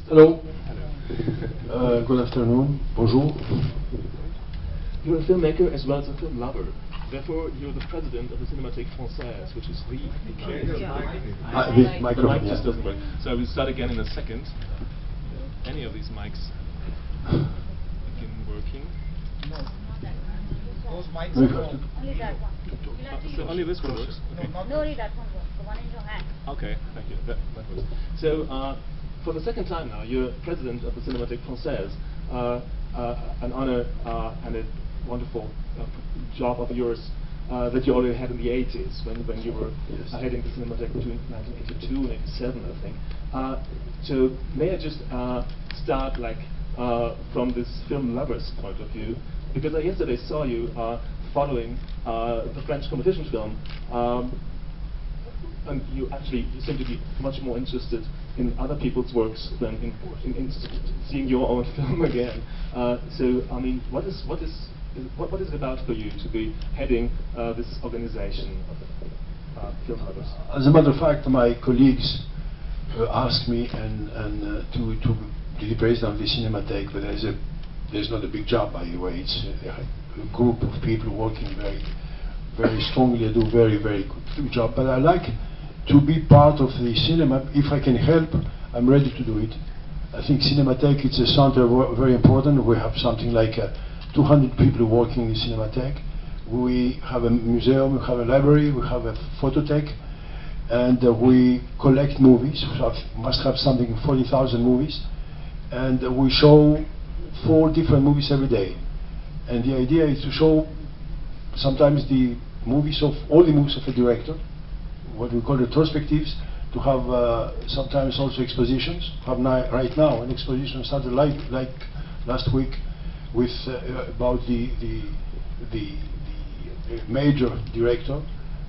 Hello. Hello. Good afternoon. Bonjour. You're a filmmaker as well as a film lover. Therefore, you're the president of the Cinémathèque Française, which is the The microphone, mic just doesn't work. So I will start again in a second. Any of these mics begin working. No. Those mics No, are Only that one. You'll have to So use only this one works? No, Okay. not No, only that one works. The one in your hand. Okay, thank you. That works. So, for the second time now, you're president of the Cinémathèque Française. An honor and a wonderful job of yours that you already had in the 80s when you were heading the Cinémathèque between 1982 and 87, I think. So may I just start from this film lover's point of view, because I yesterday saw you following the French competition film, and you seem to be much more interested in other people's works than in seeing your own film again. So I mean, what is it about for you to be heading this organization of film lovers? As a matter of fact, my colleagues asked me to be the president of the Cinémathèque, but there's not a big job, by the way. It's a group of people working very, very strongly. They do very, very good job. But I like to be part of the cinema. If I can help, I'm ready to do it. I think Cinémathèque, it's a center very important. We have something like 200 people working in the Cinémathèque. We have a museum, we have a library, we have a photothèque, and we collect movies. We must have something 40,000 movies, and we show 4 different movies every day. And the idea is to show sometimes all the movies of a director, what we call retrospectives, to have sometimes also expositions. Right now an exposition started like last week with about the major director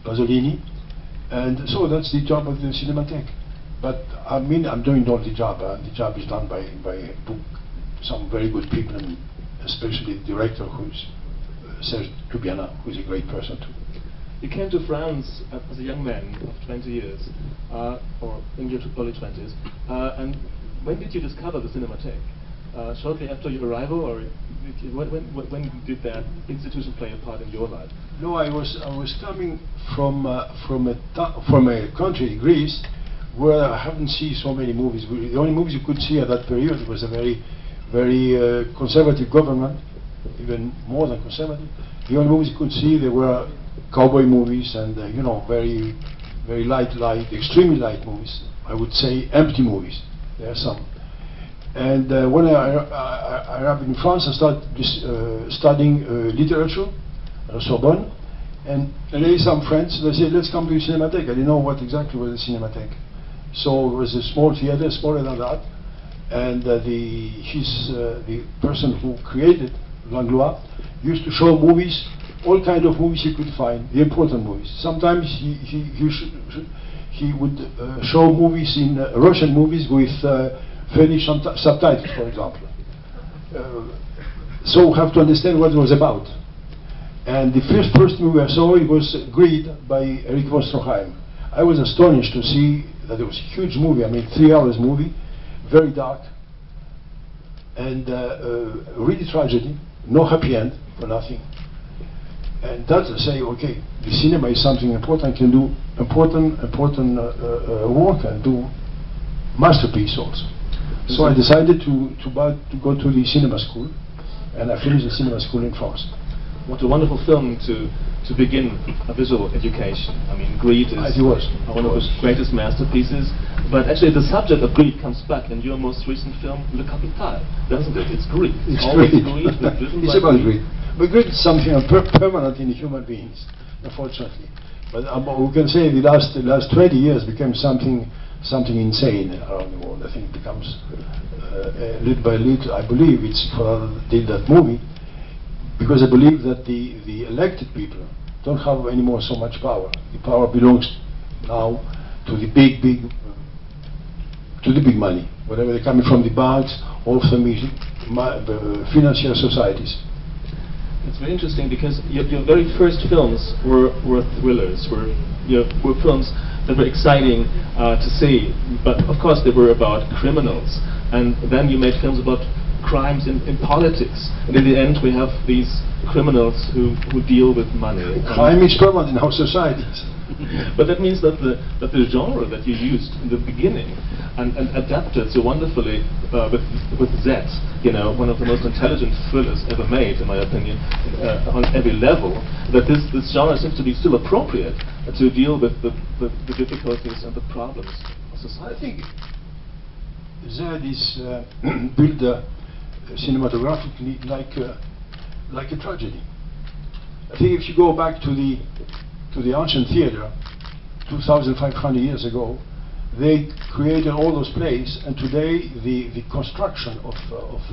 Pasolini, and so that's the job of the Cinémathèque. But I mean, I'm doing all the job. The job is done by some very good people, and especially the director, who's Serge Toubiana, who's a great person too. You came to France as a young man of 20 years, or in your early 20s, and when did you discover the Cinémathèque? Shortly after your arrival, or when did that institution play a part in your life? No, I was coming from a country, Greece, where I haven't seen so many movies. The only movies you could see at that period was a very, very conservative government, even more than conservative. The only movies you could see, they were cowboy movies and very, very light, extremely light movies. I would say empty movies. There are some. And when I arrived in France, I started studying literature at Sorbonne, and there are some friends. They said, "Let's come to the Cinémathèque." I didn't know what exactly was the Cinémathèque. So it was a small theater, smaller than that, and the person who created Langlois used to show movies, all kinds of movies he could find, the important movies. Sometimes he would show movies in Russian movies with Finnish subtitles, for example. So we have to understand what it was about. And the first movie I saw, it was Greed by Erich von Stroheim. I was astonished to see that it was a huge movie. I mean, 3 hours movie, very dark, and really tragedy, no happy end for nothing. And that to say, okay, the cinema is something important, can do important work and do masterpiece also. So I decided to go to the cinema school, and I finished the cinema school in France. What a wonderful film to begin a visual education. I mean, Greed is one of his greatest masterpieces, but actually the subject of Greed comes back in your most recent film, Le Capital, doesn't it? It's greed. It's always greed. It's about greed. But greed is something permanent in human beings, unfortunately. But we can say the last 20 years became something insane around the world. I think it becomes little by little. I believe it's for that movie, because I believe that the elected people don't have anymore so much power. The power belongs now to the big money, whatever they're coming from, the banks or from the financial societies. It's very interesting because your very first films were thrillers, were films that were exciting to see, but of course they were about criminals. And then you made films about crimes in politics, and in the end we have these criminals who deal with money. Crime is permanent in our societies. But that means that the genre that you used in the beginning and adapted so wonderfully with Z, you know, one of the most intelligent thrillers ever made, in my opinion, on every level, that this genre seems to be still appropriate to deal with the difficulties and the problems of society. I think Z is built cinematographically like a tragedy. I think if you go back to the ancient theater 2,500 years ago, they created all those plays, and today the construction of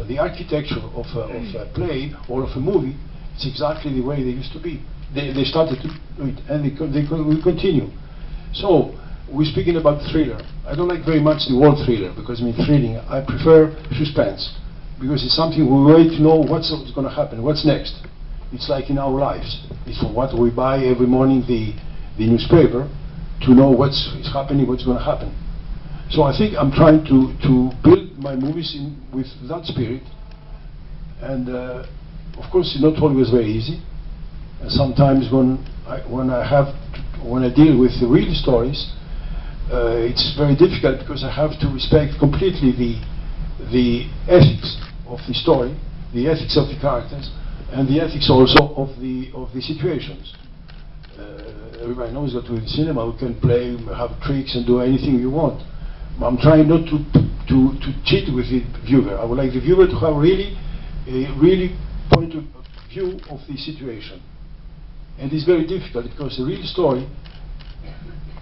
the architecture of a play or of a movie is exactly the way they used to be. They started to do it, and they will continue. So we're speaking about thriller. I don't like very much the word thriller, because I mean thrilling. I prefer suspense, because it's something we wait to know what's going to happen, what's next. It's like in our lives. It's what we buy every morning, the newspaper, to know what's happening, what's going to happen. So I think I'm trying to build my movies with that spirit. And of course, it's not always very easy. And sometimes when I deal with the real stories, it's very difficult, because I have to respect completely the ethics of the story, the ethics of the characters, and the ethics also of the situations. Everybody knows that with cinema we can play, have tricks and do anything you want. I'm trying not to cheat with the viewer. I would like the viewer to have really point of view of the situation. And it's very difficult, because the real story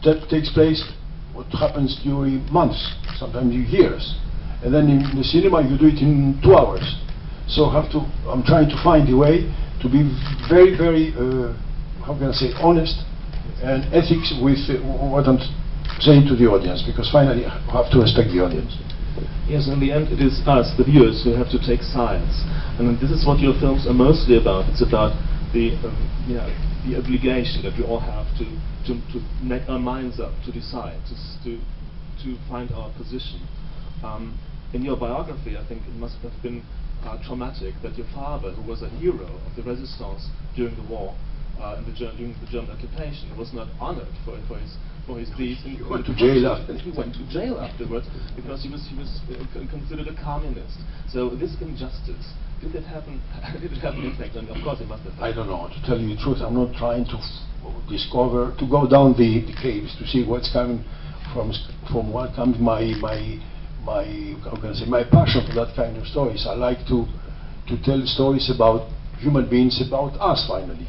that takes place, what happens during months, sometimes years. And then in the cinema you do it in 2 hours. So I'm trying to find a way to be very, very, how can I say, honest and ethics with what I'm saying to the audience, because finally I have to respect the audience. Yes, in the end it is us, the viewers, who have to take sides. And this is what your films are mostly about. It's about the obligation that we all have to make our minds up, to decide, to find our position. In your biography, I think it must have been traumatic that your father, who was a hero of the resistance during the war, during the German occupation, was not honored for his deeds. He went to jail after. He went to jail afterwards because he was considered a communist. So this injustice, did it happen? Did it happen in fact? And of course it must have happened. I don't know. To tell you the truth, I'm not trying to go down the caves to see what's coming from what comes my how can I say, my passion for that kind of stories. I like to tell stories about human beings, about us finally,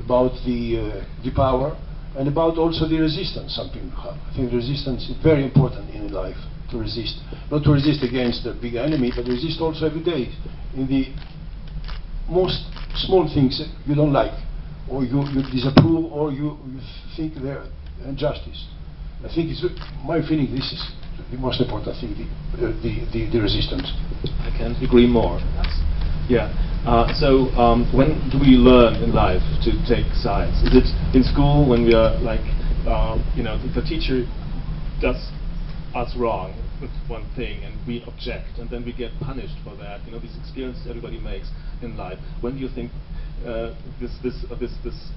about the power, and about also the resistance. Something I think resistance is very important in life, to resist, not to resist against the big enemy, but resist also every day in the most small things that you don't like, or you disapprove, or you think they're injustice. I think it's my feeling. This is the most important thing, the resistance. I can't agree more. Yeah. So when do we learn in life to take sides? Is it in school when we are like, the teacher does us wrong with one thing and we object, and then we get punished for that? These experiences everybody makes in life. When do you think this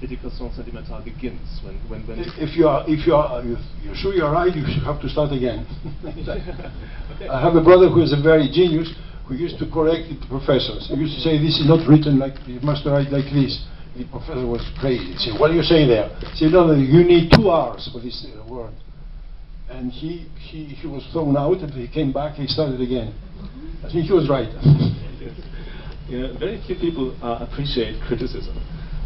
éducation sentimentale begins? When if you're sure you're right, you should have to start again. Okay. I have a brother who is a very genius, who used to correct the professors. He used to say, this is not written like, you must write like this. The professor was crazy. He said, what are you saying there? He said, no, you need 2 hours for this word. And he was thrown out, and he came back, he started again. I think he was right. Very few people appreciate criticism.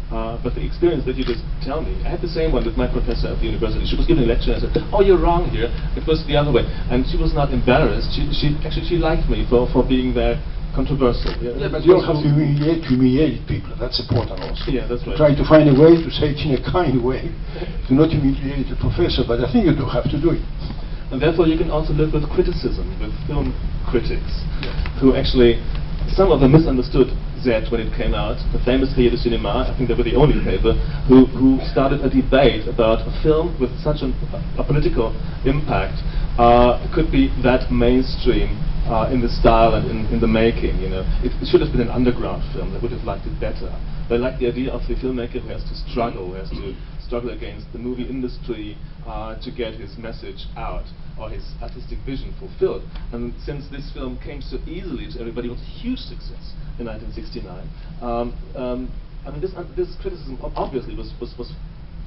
But the experience that you just tell me, I had the same one with my professor at the university. She was giving a lecture and I said, oh, you're wrong here. It was the other way. And she was not embarrassed. She liked me for being there controversial. Yeah, but you don't have to humiliate people. That's important also. Yeah, that's right. Try to find a way to say it in a kind way, to not humiliate the professor, but I think you do have to do it. And therefore you can also live with criticism, with film critics, who actually, some of them misunderstood Z when it came out, the famous Cahiers du Cinéma. I think they were the only paper who started a debate about a film with such a political impact could be that mainstream in the style and in the making. You know, it should have been an underground film. They would have liked it better. They like the idea of the filmmaker who has to struggle against the movie industry to get his message out or his artistic vision fulfilled. And since this film came so easily to everybody, it was a huge success in 1969. I mean, this criticism obviously was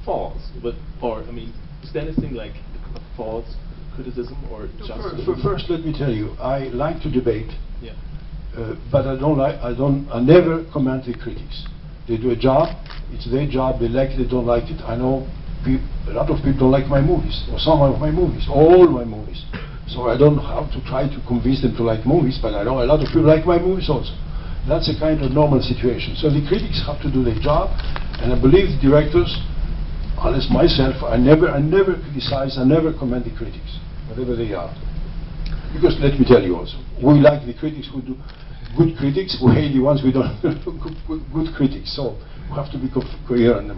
false, is there anything like a false criticism or just? First, let me tell you, I like to debate, yeah. but I never comment the critics. They do a job, it's their job, they like it, they don't like it. I know a lot of people don't like my movies, or some of my movies, all my movies. So I don't have to try to convince them to like movies, but I know a lot of people like my movies also. That's a kind of normal situation. So the critics have to do their job, and I believe the directors, unless myself, I never criticize, I never comment the critics, whatever they are. Because let me tell you also, we like the critics who do good critics, we hate the ones who don't good critics. So we have to be coherent.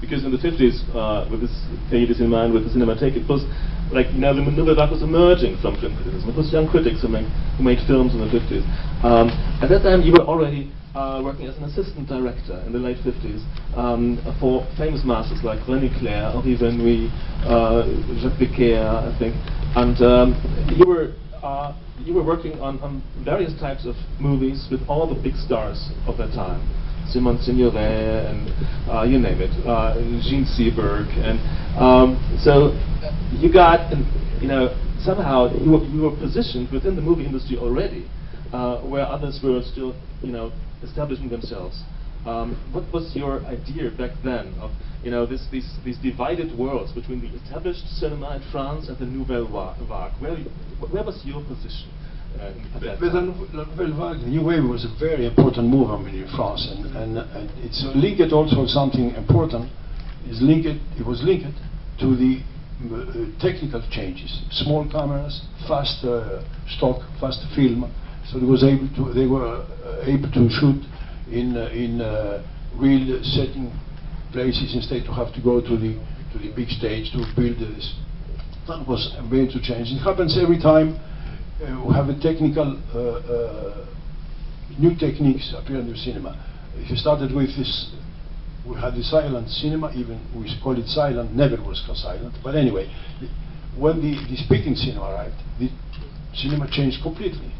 Because in the 50s, with this Cahiers du Cinéma and with the Cinematheque, it was like, you know, the Nouvelle Vague was emerging from film criticism. It was young critics who made films in the 50s. At that time, you were already working as an assistant director in the late 50s for famous masters like René Clair, Henri Verneuil, Jacques Becker, I think. And you were working on various types of movies with all the big stars of that time. Simone Signoret and you name it, Jean Seberg, and so you got, you know, somehow you were positioned within the movie industry already, where others were still, you know, establishing themselves. What was your idea back then of, you know, these divided worlds between the established cinema in France and the Nouvelle Vague? Where was your position? The Nouvelle Vague, the New Wave, was a very important movement in France, and it's linked also something important. It was linked to the technical changes, small cameras, fast stock, fast film. So they were able to shoot in real setting places instead to have to go to the big stage to build this. That was a major change. It happens every time. We have a technical, new techniques appear in the cinema. If you started with this, we had the silent cinema, even we call it silent, never was silent. But anyway, when the speaking cinema arrived, the cinema changed completely.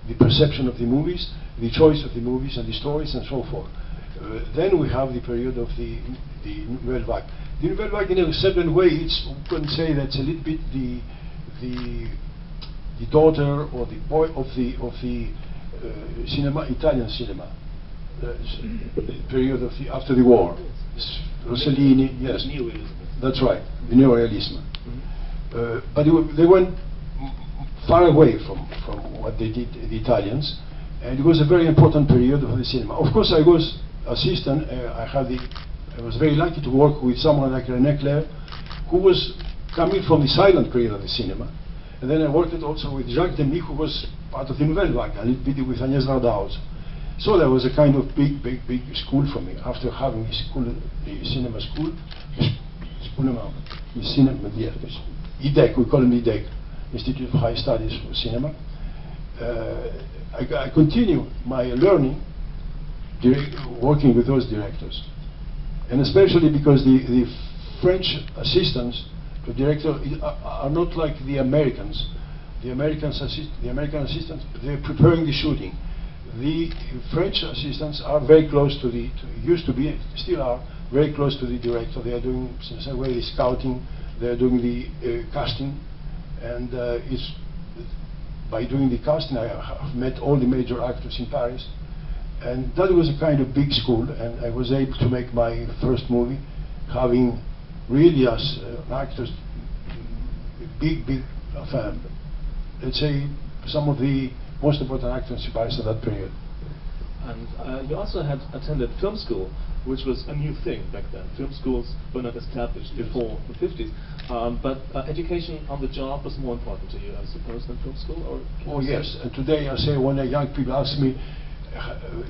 The perception of the movies, the choice of the movies and the stories and so forth. Then we have the period of the Nouvelle Vague. The Nouvelle Vague, in a certain way, it's, we can say that's a little bit the daughter or the boy of the cinema, Italian cinema, the period of after the war. Rossellini, yes, that's right, the neorealism. But they went far away from what they did, the Italians, and it was a very important period of the cinema. Of course, I was assistant. I was very lucky to work with someone like René Clair, who was coming from the silent period of the cinema. And then I worked also with Jacques Demy, who was part of the Nouvelle Vague, a little bit with Agnès Varda also. So there was a kind of big school for me. After having the cinema school, IDEC, we call him IDEC, Institute of High Studies for Cinema. I continue my learning working with those directors. And especially because the French assistants, the director are not like the Americans. The American assistants, they're preparing the shooting. The French assistants are very close to used to be, still are, very close to the director. They are doing, in some way, the scouting, they are doing the casting, and by doing the casting, I have met all the major actors in Paris, and that was a kind of big school, and I was able to make my first movie, having really as actors, let's say some of the most important actors in Paris at that period. And you also had attended film school, which was a new thing back then. Film schools were not established before the 50s. But education on the job was more important to you, I suppose, than film school? Or oh yes, and today I say when the young people ask me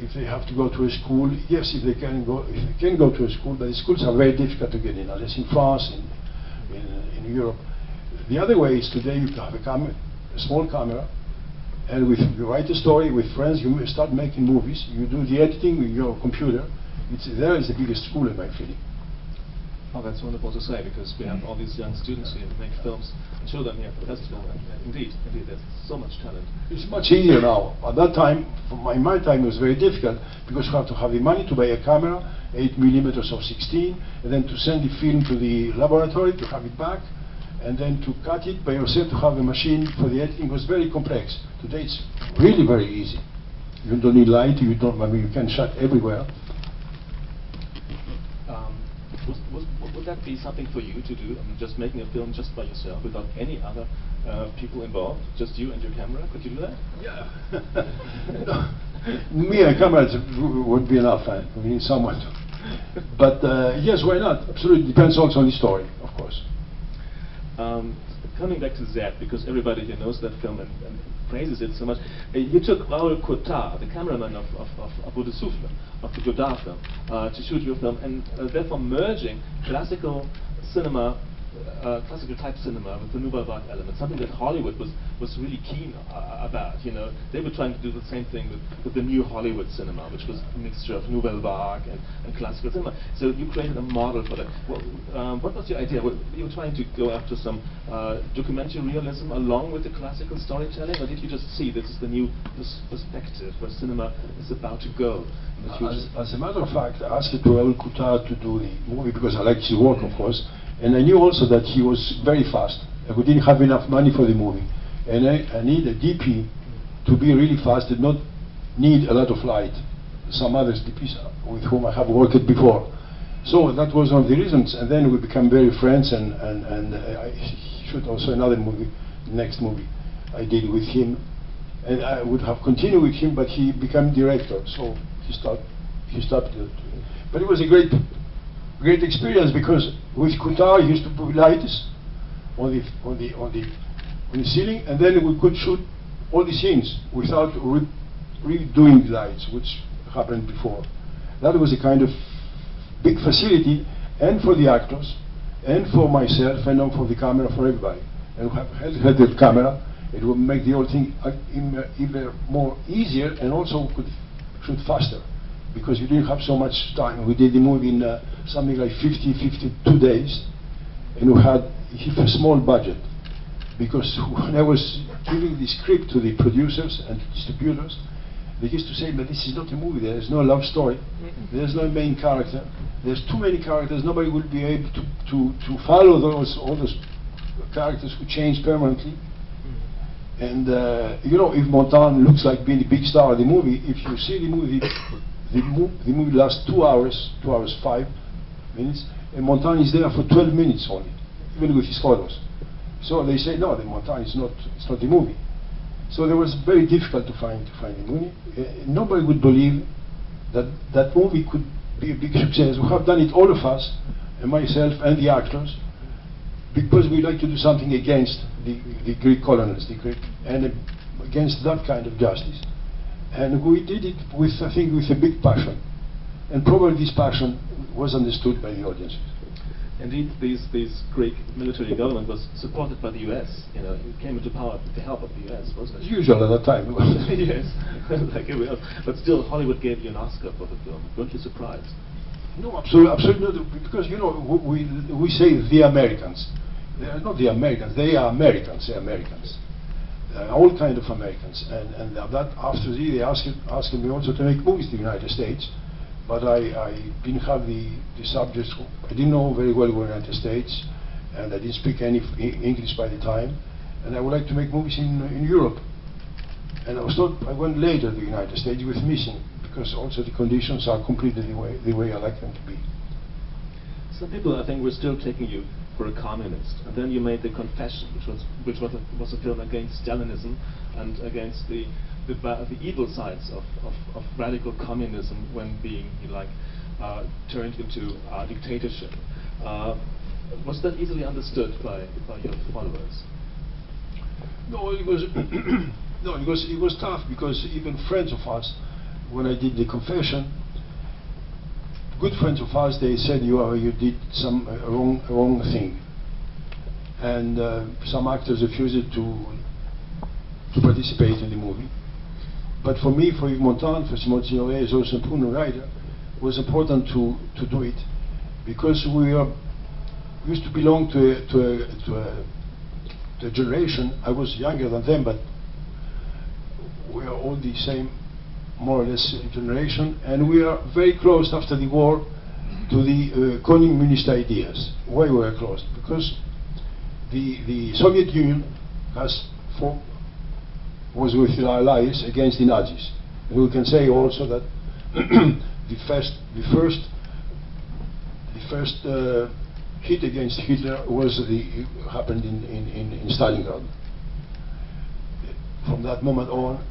if they have to go to a school, yes, if they can go to a school, but the schools are very difficult to get in, unless in France, in Europe. The other way is today you have a small camera, and you write a story with friends, you start making movies, you do the editing with your computer. There is the biggest school in my feeling. Oh, that's wonderful to say, because we have all these young students here who make films and show them here at the festival. And indeed, there's so much talent. It's much easier now. At that time, in my time, it was very difficult, because you have to have the money to buy a camera, 8mm or 16, and then to send the film to the laboratory to have it back, and then to cut it by yourself, to have a machine for the editing. It was very complex. Today it's really very easy. You don't need light, you can shot everywhere. Would that be something for you to do? Just making a film just by yourself, without any other people involved? Just you and your camera? Could you do that? Yeah. Me and camera would be enough. We need someone to. But yes, why not? Absolutely. Depends also on the story, of course. Coming back to that, because everybody here knows that film and praises it so much. You took Daniel Kothenshulte, the cameraman of the Souffle, of the Godard film, to shoot your film, and therefore merging classical cinema, classical type cinema with the Nouvelle Vague element, something that Hollywood was really keen about. You know, they were trying to do the same thing with the new Hollywood cinema, which was a mixture of Nouvelle Vague and classical cinema. So you created a model for that. Well, what was your idea? You were trying to go after some documentary realism along with the classical storytelling, or did you just see this is the new perspective where cinema is about to go in the future? As a matter of fact, I asked Daniel Kothenshulte to do the movie because I liked his work, of course. And I knew also that he was very fast. We didn't have enough money for the movie. And I need a DP to be really fast, did not need a lot of light. Some others DPs with whom I have worked before. So that was one of the reasons. And then we became very friends, and I shot also another movie, next movie I did with him. And I would have continued with him, but he became director, so he stopped. But it was a great experience, because with Kothenshulte he used to put lights on the ceiling, and then we could shoot all the scenes without redoing the lights, which happened before. That was a kind of big facility, and for the actors, and for myself, and for the camera, for everybody. And we had the camera, it would make the whole thing even more easier, and also could shoot faster, because we didn't have so much time. We did the movie in something like 52 days, and we had a small budget, because when I was giving the script to the producers and distributors, they used to say, but this is not a movie, there is no love story, there's no main character, there's too many characters, nobody will be able to follow all those characters who change permanently. And you know, if Montan looks like being the big star of the movie, if you see the movie, the movie lasts 2 hours, 2 hours 5 minutes, and Montan is there for 12 minutes only, even with his photos. So they say, no, the Montan is not, it's not the movie. So it was very difficult to find the movie. Nobody would believe that that movie could be a big success. We have done it, all of us, and myself and the actors, because we like to do something against the Greek colonists, and against that kind of justice. And we did it with, I think, with a big passion. And probably this passion was understood by the audiences. Indeed, this Greek military government was supported by the US. You know, it came into power with the help of the US, wasn't it? As usual at that time. Yes, like everyone else. But still, Hollywood gave you an Oscar for the film. Weren't you surprised? No, absolutely not. Because, you know, we say the Americans. They are not the Americans. They are Americans. They're Americans. All kind of Americans. And that after they asked me also to make movies in the United States. But I didn't have the subjects. I didn't know very well the United States, and I didn't speak any English by the time. And I would like to make movies in Europe. And I went later to the United States with missing, because also the conditions are completely the way I like them to be. Some people, I think, were still taking you were a communist. And then you made The Confession, which was a film against Stalinism and against the evil sides of radical communism when being turned into dictatorship. Was that easily understood by your followers? No, it was no, it was tough, because even friends of us, when I did The Confession, good friends of ours, they said you did some wrong thing, and some actors refused to participate in the movie. But for me, for Yves Montand, for Simone Signoret, as also Bruno Ryder, it was important to do it, because we used to belong to a generation. I was younger than them, but we are all the same, more or less, generation, and we are very close after the war to the communist ideas. Why we are close? Because the Soviet Union was with our allies against the Nazis. And we can say also that the first hit against Hitler happened in Stalingrad. From that moment on,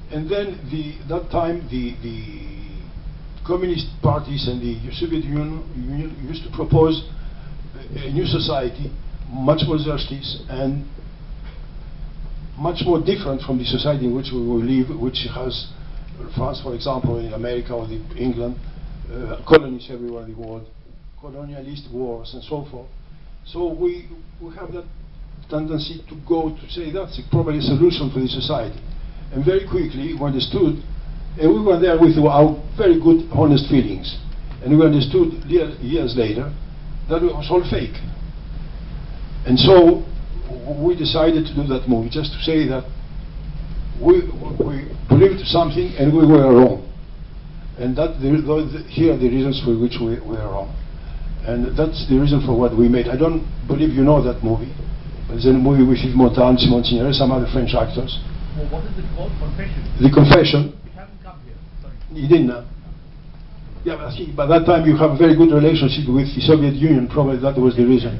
and then that time the communist parties and the Soviet Union used to propose a new society, much more justice and much more different from the society in which we will live, which has France, for example, in America or England, colonies everywhere in the world, colonialist wars and so forth. So we have that tendency to go to say that's probably a solution for the society. And very quickly we understood, and we were there with our very good, honest feelings, and we understood years later that it was all fake. And so we decided to do that movie, just to say that we believed something and we were wrong. And that here are the reasons for which we were wrong. And that's the reason for what we made. I don't believe you know that movie. There's a movie with Yves Montand, Simone Signoret, some other French actors. Well, what is it called? Confession? The Confession. It hasn't come here. Sorry. You didn't? Yeah, but I think by that time you have a very good relationship with the Soviet Union. Probably that was the reason.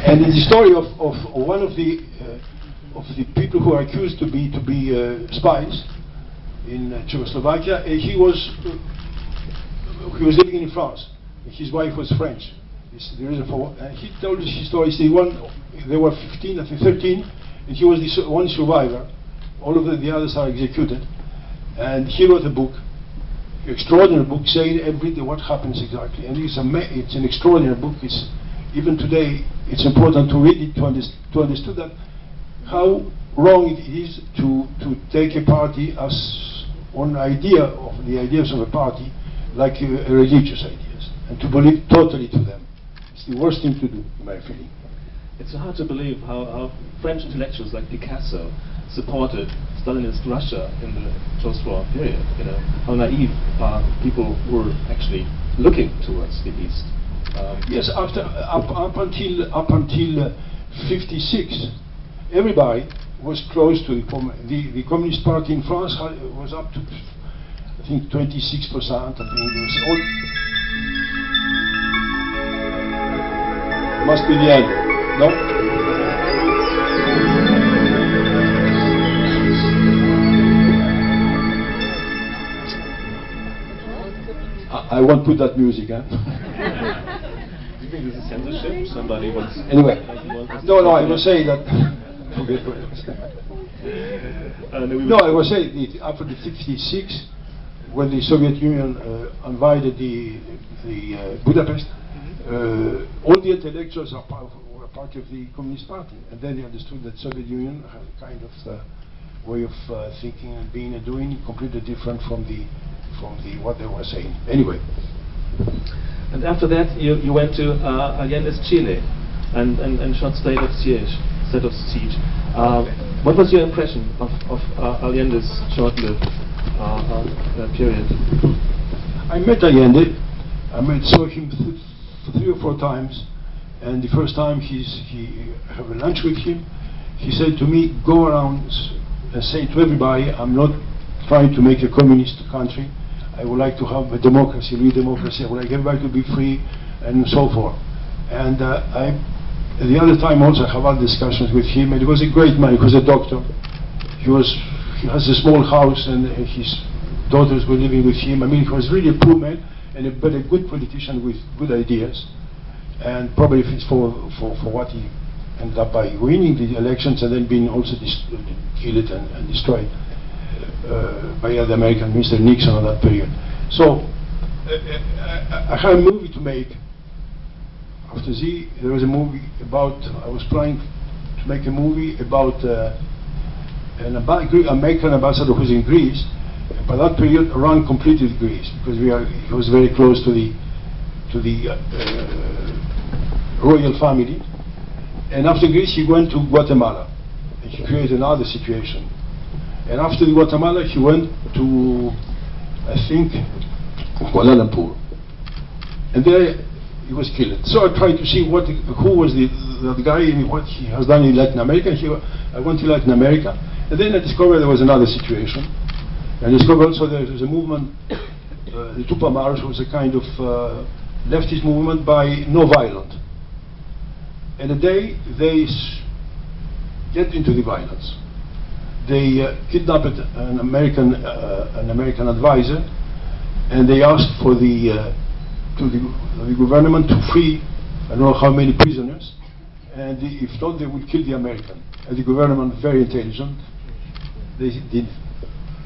And in the story of one of the people who are accused to be spies in Czechoslovakia, he was living in France. His wife was French. This is the reason for. And he told his story. They were 15, I think 13, and he was the one survivor. All of the others are executed. And he wrote a book, extraordinary book, saying everything what happens exactly. And it's an extraordinary book. Even today, it's important to read it to understand that how wrong it is to take a party as one idea of the ideas of a party, like religious ideas, and to believe totally to them. It's the worst thing to do, in my feeling. It's hard to believe how French intellectuals like Picasso supported Stalinist Russia in the post-war period. You know how naive people were actually looking towards the East. Yes, up until 56, everybody was close to the Communist Party in France. Was up to, I think, 26%. I think it was all. Must be the end. No. I won't put that music, huh? Do you think this is censorship? Somebody wants. Anyway, no, I was saying that. Forget what I was saying. No, I was saying that after the 56, when the Soviet Union invaded the Budapest, all the intellectuals were part of the Communist Party, and then they understood that Soviet Union had a kind of way of thinking and being and doing completely different from what they were saying. Anyway. And after that, you went to Allende's Chile and shot State of Siege. What was your impression of Allende's short-lived period? I met Allende. I saw him 3 or 4 times, and the first time he have a lunch with him, he said to me, "Go around and say to everybody, I'm not trying to make a communist country. I would like to have a democracy, real democracy. I would like everybody to be free, and so forth. And the other time also I have had discussions with him, and he was a great man. He was a doctor. He has a small house, and his daughters were living with him. I mean, he was really a poor man, but a good politician with good ideas. And probably if it's for what he ended up by winning the elections and then being also killed and destroyed by the American Mr. Nixon at that period. So I had a movie to make. After Z, there was a movie about, I was planning to make a movie about an American ambassador who's in Greece. By that period, Iran completed Greece because he was very close to the royal family. And after Greece, he went to Guatemala. And he created another situation. And after Guatemala, he went to, I think, Kuala Lumpur. And there he was killed. So I tried to see who was that guy and what he has done in Latin America. I went to Latin America, and then I discovered there was another situation. I discovered also there was a movement, the Tupamaros was a kind of leftist movement by no violence. And the day they get into the violence, they kidnapped an American advisor, and they asked for the government to free I don't know how many prisoners, and if not, they would kill the American. And the government, very intelligent, they did,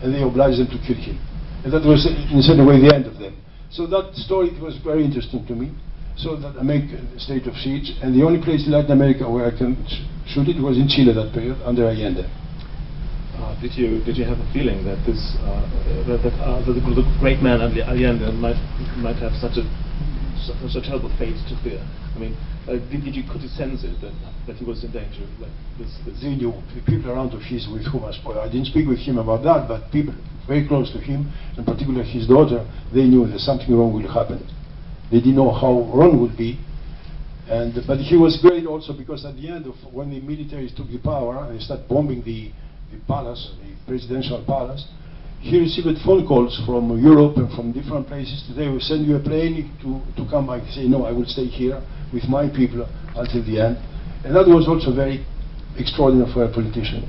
and they obliged them to kill him. And that was, in a certain way, the end of them. So that story was very interesting to me. So that I make a state of siege, and the only place in Latin America where I can shoot it was in Chile that period, under Allende. Did you have a feeling that this the great man Allende might have such a terrible fate to fear? I mean, could you sense it that he was in danger? Like this? They knew. The people around his with whom I didn't speak with him about that, but people very close to him, in particular his daughter, they knew that something wrong will happen. They didn't know how wrong would be. But he was great also because at the end of when the military took the power and they started bombing the palace, the presidential palace, he received phone calls from Europe and from different places. Today we send you a plane to come back. Say, no, I will stay here with my people until the end. And that was also very extraordinary for a politician.